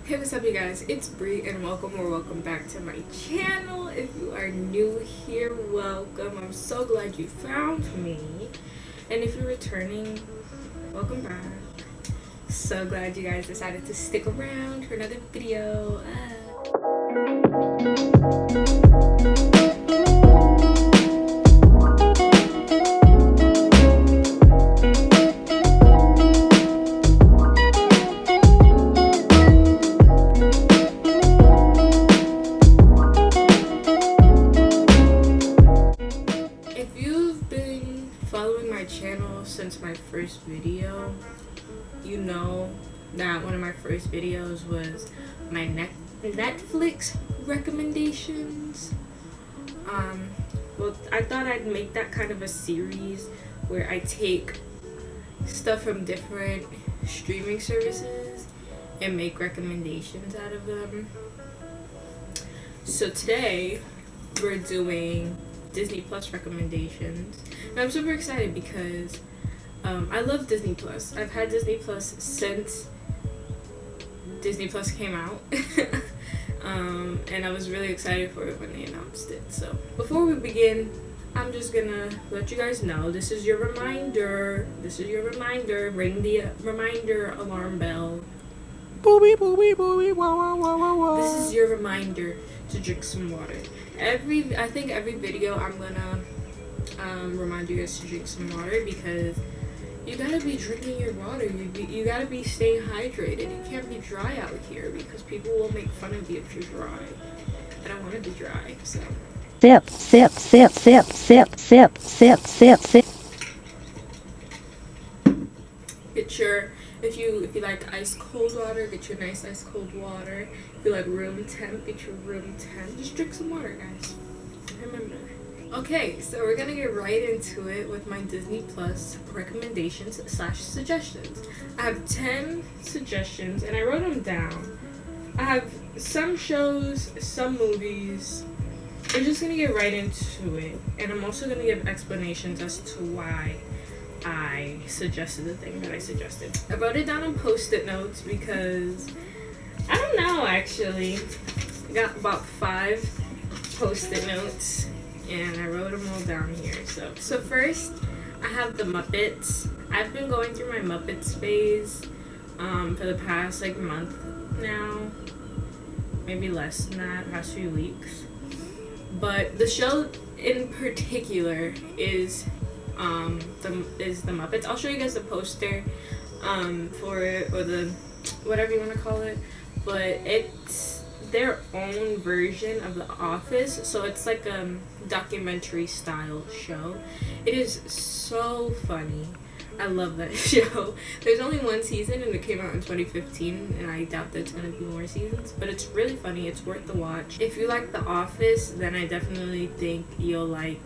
Hey, what's up you guys, it's Brie and welcome back to my channel. If you are new here, welcome. I'm so glad you found me. And if you're returning, welcome back. So glad you guys decided to stick around for another video. Channel since my first video, you know that one of my first videos was my Netflix recommendations. Well, I thought I'd make that kind of a series where I take stuff from different streaming services and make recommendations out of them. So today we're doing Disney Plus recommendations, and I'm super excited because I love Disney Plus. I've had Disney Plus since Disney Plus came out. And I was really excited for it when they announced it. So before we begin, I'm just gonna let you guys know this is your reminder. Ring the reminder alarm bell. Booby booby booby wow wow wow wow wow. This is your reminder to drink some water. I think every video I'm gonna remind you guys to drink some water, because you gotta be drinking your water. You gotta be staying hydrated. You can't be dry out here because people will make fun of you if you're dry. I don't want to be dry, so. Sip, sip, sip, sip, sip, sip, sip, sip, sip. If you like ice cold water, get your nice ice cold water. If you like room temp, get your room temp. Just drink some water, guys. Remember. Okay, so we're gonna get right into it with my Disney Plus recommendations / suggestions. I have 10 suggestions and I wrote them down. I have some shows, some movies. We're just gonna get right into it, and I'm also gonna give explanations as to why I suggested the thing that I suggested. I wrote it down on post-it notes because I don't know, actually. I got about 5 post-it notes and I wrote them all down here. So first, I have the Muppets. I've been going through my Muppets phase for the past month now, maybe less than that, past few weeks. But the show in particular is the Muppets. I'll show you guys the poster for it, or the whatever you want to call it, but it's their own version of The Office, so it's like a documentary style show. It is so funny. I love that show. There's only one season and it came out in 2015, and I doubt there's gonna be more seasons, but it's really funny. It's worth the watch. If you like The Office, then I definitely think you'll like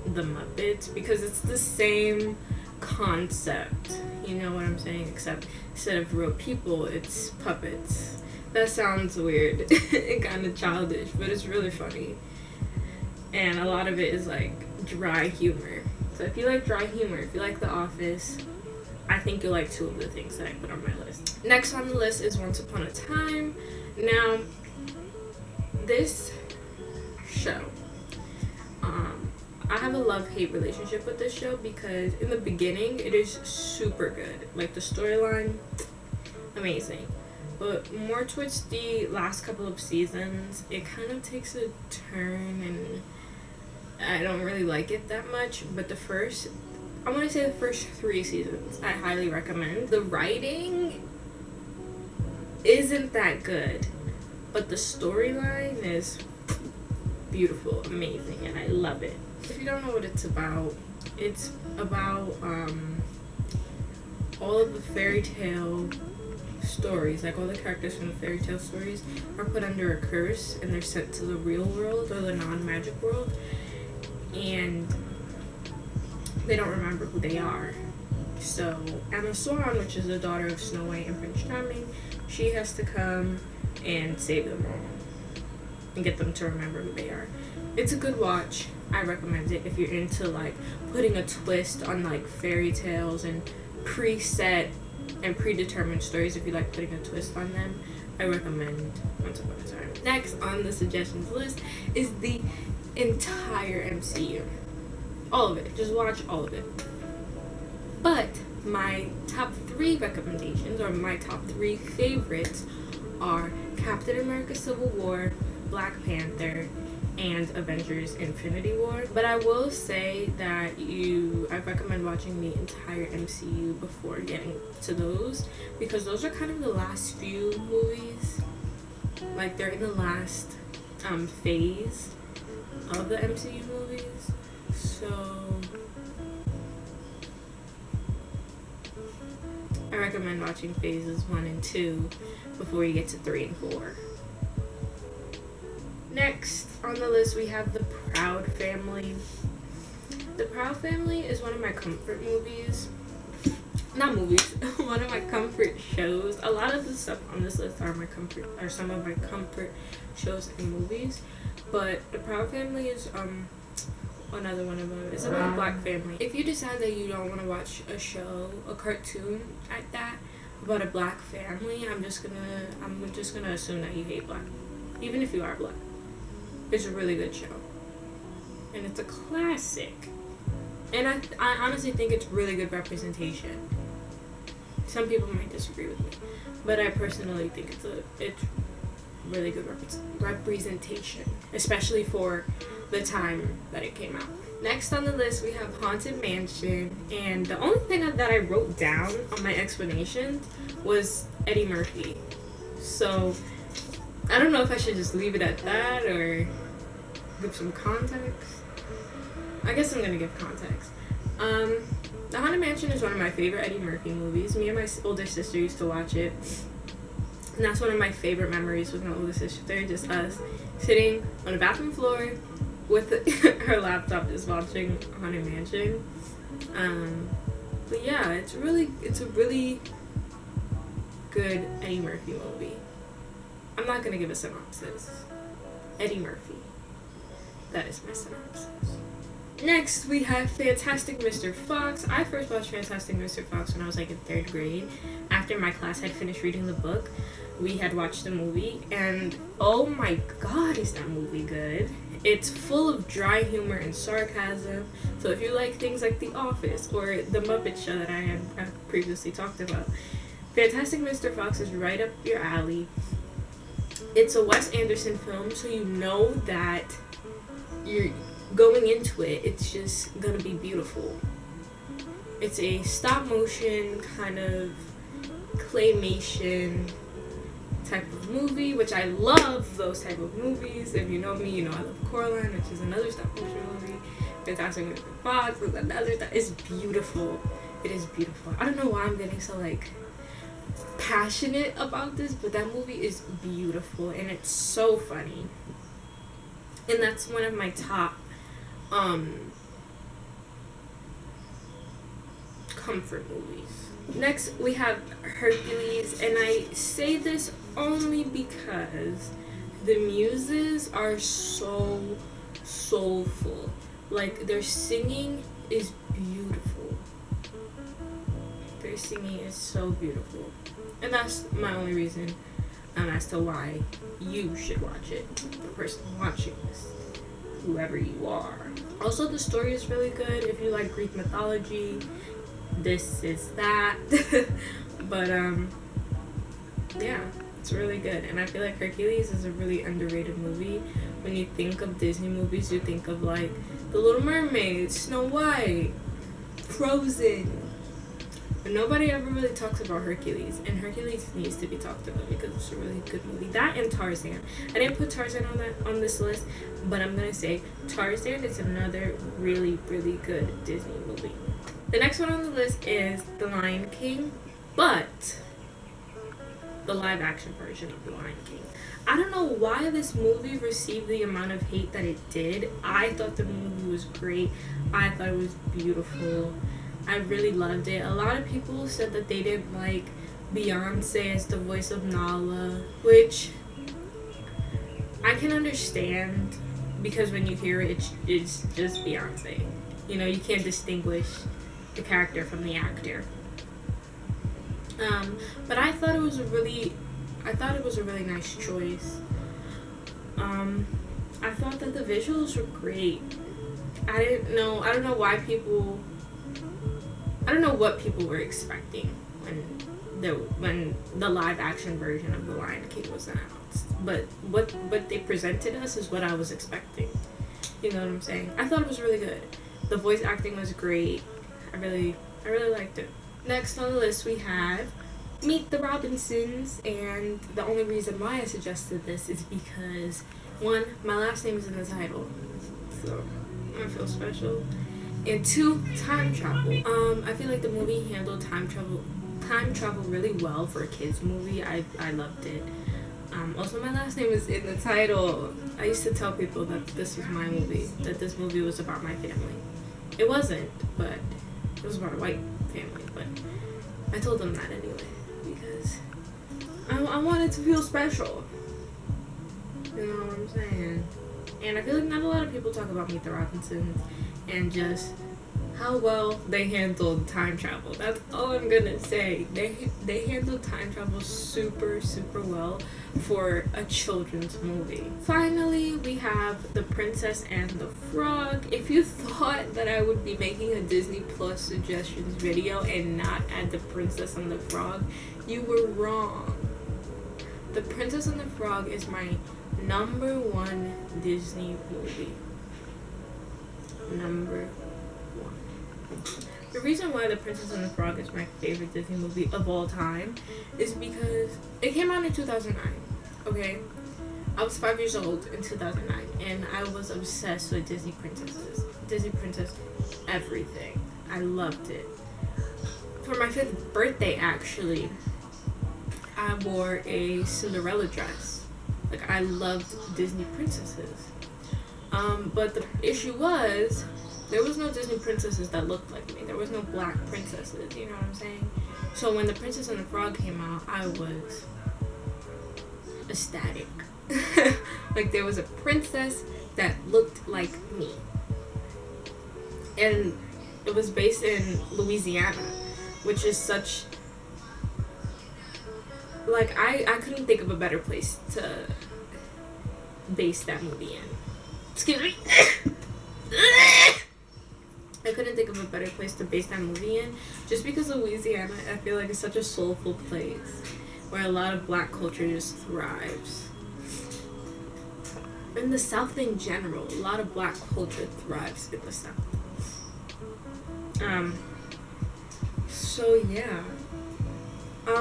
the Muppets, because it's the same concept, you know what I'm saying, except instead of real people, it's puppets. That sounds weird and kind of childish, but it's really funny, and a lot of it is like dry humor. So if you like dry humor, if you like The Office, I think you'll like 2 of the things that I put on my list. Next on the list is Once Upon a Time. Now, this show, I have a love-hate relationship with this show, because in the beginning it is super good. Like, the storyline, amazing. But more towards the last couple of seasons, it kind of takes a turn, and I don't really like it that much. But the first 3 seasons, I highly recommend. The writing isn't that good, but the storyline is beautiful, amazing, and I love it. If you don't know what it's about all of the fairy tale stories, like all the characters from the fairy tale stories are put under a curse, and they're sent to the real world, or the non-magic world, and they don't remember who they are. So Emma Swan, which is the daughter of Snow White and Prince Charming, she has to come and save them all and get them to remember who they are. It's a good watch. I recommend it if you're into like putting a twist on like fairy tales and preset and predetermined stories, if you like putting a twist on them, I recommend Once Upon a Time. Next on the suggestions list is the entire MCU. All of it. Just watch all of it. But my top 3 recommendations, or my top 3 favorites, are Captain America Civil War, Black Panther, and Avengers Infinity War. But I will say that I recommend watching the entire MCU before getting to those, because those are kind of the last few movies. Like, they're in the last phase of the MCU movies. So I recommend watching phases 1 and 2 before you get to 3 and 4. Next on the list, we have The Proud Family. The Proud Family is one of my comfort movies. Not movies, one of my comfort shows. A lot of the stuff on this list are some of my comfort shows and movies. But The Proud Family is another one of them. It's about a black family. If you decide that you don't want to watch a cartoon like that about a black family, I'm just gonna assume that you hate black, even if you are black. It's a really good show, and it's a classic, and I honestly think it's really good representation. Some people might disagree with me, but I personally think it's really good representation, especially for the time that it came out. Next on the list, we have Haunted Mansion, and the only thing that I wrote down on my explanations was Eddie Murphy. So I don't know if I should just leave it at that or give some context. I guess I'm gonna give context. The Haunted Mansion is one of my favorite Eddie Murphy movies. Me and my older sister used to watch it, and that's one of my favorite memories with my older sister. Just us sitting on the bathroom floor with her laptop, just watching Haunted Mansion. But yeah, it's a really good Eddie Murphy movie. I'm not gonna give a synopsis. Eddie Murphy. That is my synopsis. Next, we have Fantastic Mr. Fox. I first watched Fantastic Mr. Fox when I was like in 3rd grade. After my class had finished reading the book, we had watched the movie, and oh my god, is that movie good. It's full of dry humor and sarcasm. So if you like things like The Office or The Muppet Show that I had previously talked about, Fantastic Mr. Fox is right up your alley. It's a Wes Anderson film, so you know that you're going into it, it's just gonna be beautiful. It's a stop motion kind of claymation type of movie, which I love those type of movies. If you know me, you know I love Coraline, which is another stop motion movie. Fantastic Mr. Fox is another. It's beautiful. It is beautiful. I don't know why I'm getting so like passionate about this, but that movie is beautiful and it's so funny. And that's one of my top comfort movies. Next, we have Hercules, and I say this only because the muses are so soulful. Like, their singing is beautiful. Their singing is so beautiful. And that's my only reason as to why you should watch it. The person watching this, whoever you are. Also, the story is really good. If you like Greek mythology, this is that. But yeah, it's really good. And I feel like Hercules is a really underrated movie. When you think of Disney movies, you think of like The Little Mermaid, Snow White, Frozen. But nobody ever really talks about Hercules, and Hercules needs to be talked about because it's a really good movie. That and Tarzan. I didn't put Tarzan on this list, but I'm gonna say Tarzan is another really, really good Disney movie. The next one on the list is The Lion King, but the live action version of The Lion King. I don't know why this movie received the amount of hate that it did. I thought the movie was great. I thought it was beautiful. I really loved it. A lot of people said that they didn't like Beyonce as the voice of Nala, which I can understand because when you hear it, it's just Beyonce. You know, you can't distinguish the character from the actor. But I thought it was a really nice choice. I thought that the visuals were great. I don't know why people, I don't know what people were expecting when the live action version of The Lion King was announced. But what they presented us is what I was expecting. You know what I'm saying? I thought it was really good. The voice acting was great. I really liked it. Next on the list we have Meet the Robinsons, and the only reason why I suggested this is because, one, my last name is in the title, so I feel special, and two, time travel. I feel like the movie handled time travel really well for a kids movie. I loved it. Also, my last name is in the title. I used to tell people that this was my movie, that this movie was about my family. It wasn't, but it was about a white family, but I told them that anyway, because I wanted to feel special. You know what I'm saying? And I feel like not a lot of people talk about Meet the Robinsons and just how well they handled time travel. That's all I'm gonna say. They handled time travel super well for a children's movie. Finally, we have The Princess and the Frog. If you thought that I would be making a Disney Plus suggestions video and not add The Princess and the Frog, you were wrong. The Princess and the Frog is my #1 Disney movie. #1. The reason why The Princess and the Frog is my favorite Disney movie of all time is because it came out in 2009, okay? I was 5 years old in 2009, and I was obsessed with Disney princesses. Disney princess everything. I loved it. For my 5th birthday, actually, I wore a Cinderella dress. Like, I loved Disney princesses. But the issue was, there was no Disney princesses that looked like me. There was no black princesses, you know what I'm saying? So when The Princess and the Frog came out, I was ecstatic. Like, there was a princess that looked like me. And it was based in Louisiana, which is such... Like, I couldn't think of a better place to base that movie in. Excuse me. I couldn't think of a better place to base that movie in, just because Louisiana, I feel like, is such a soulful place where a lot of black culture just thrives. In the South in general, a lot of black culture thrives in the South. So yeah.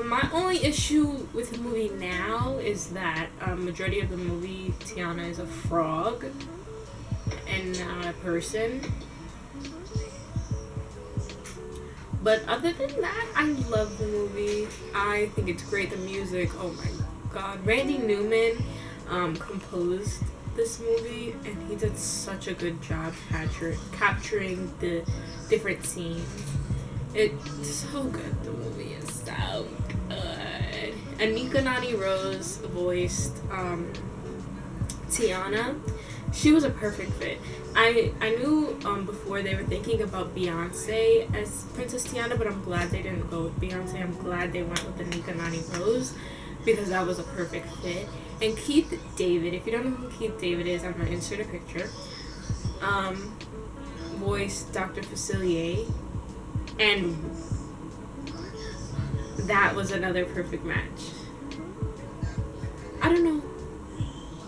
My only issue with the movie now is that majority of the movie, Tiana is a frog and not a person. But other than that, I love the movie. I think it's great. The music, oh my god. Randy Newman composed this movie, and he did such a good job capturing the different scenes. It's so good. The movie is so good. Anika Nani Rose voiced Tiana. She was a perfect fit. I knew before they were thinking about Beyonce as Princess Tiana, but I'm glad they didn't go with Beyonce. I'm glad they went with Anika Nani Rose, because that was a perfect fit. And Keith David, if you don't know who Keith David is, I'm going to insert a picture, voiced Dr. Facilier, and that was another perfect match. I don't know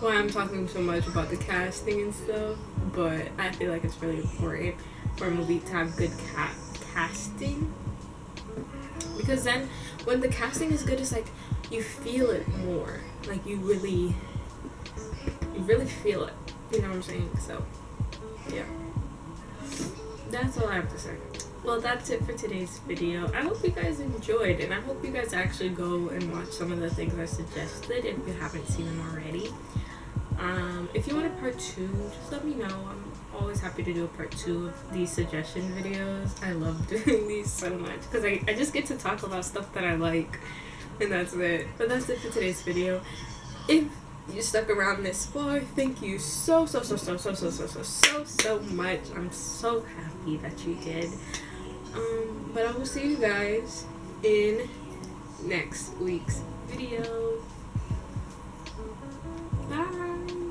why I'm talking so much about the casting and stuff, but I feel like it's really important for a movie to have good casting, because then when the casting is good, it's like you feel it more. Like you really feel it. You know what I'm saying? So yeah, that's all I have to say. Well, that's it for today's video. I hope you guys enjoyed, and I hope you guys actually go and watch some of the things I suggested if you haven't seen them already. If you want a part 2, just let me know. I'm always happy to do a part 2 of these suggestion videos. I love doing these so much, because I just get to talk about stuff that I like, and that's it. But that's it for today's video. If you stuck around this far, thank you so much. I'm so happy that you did. But I will see you guys in next week's video. Bye.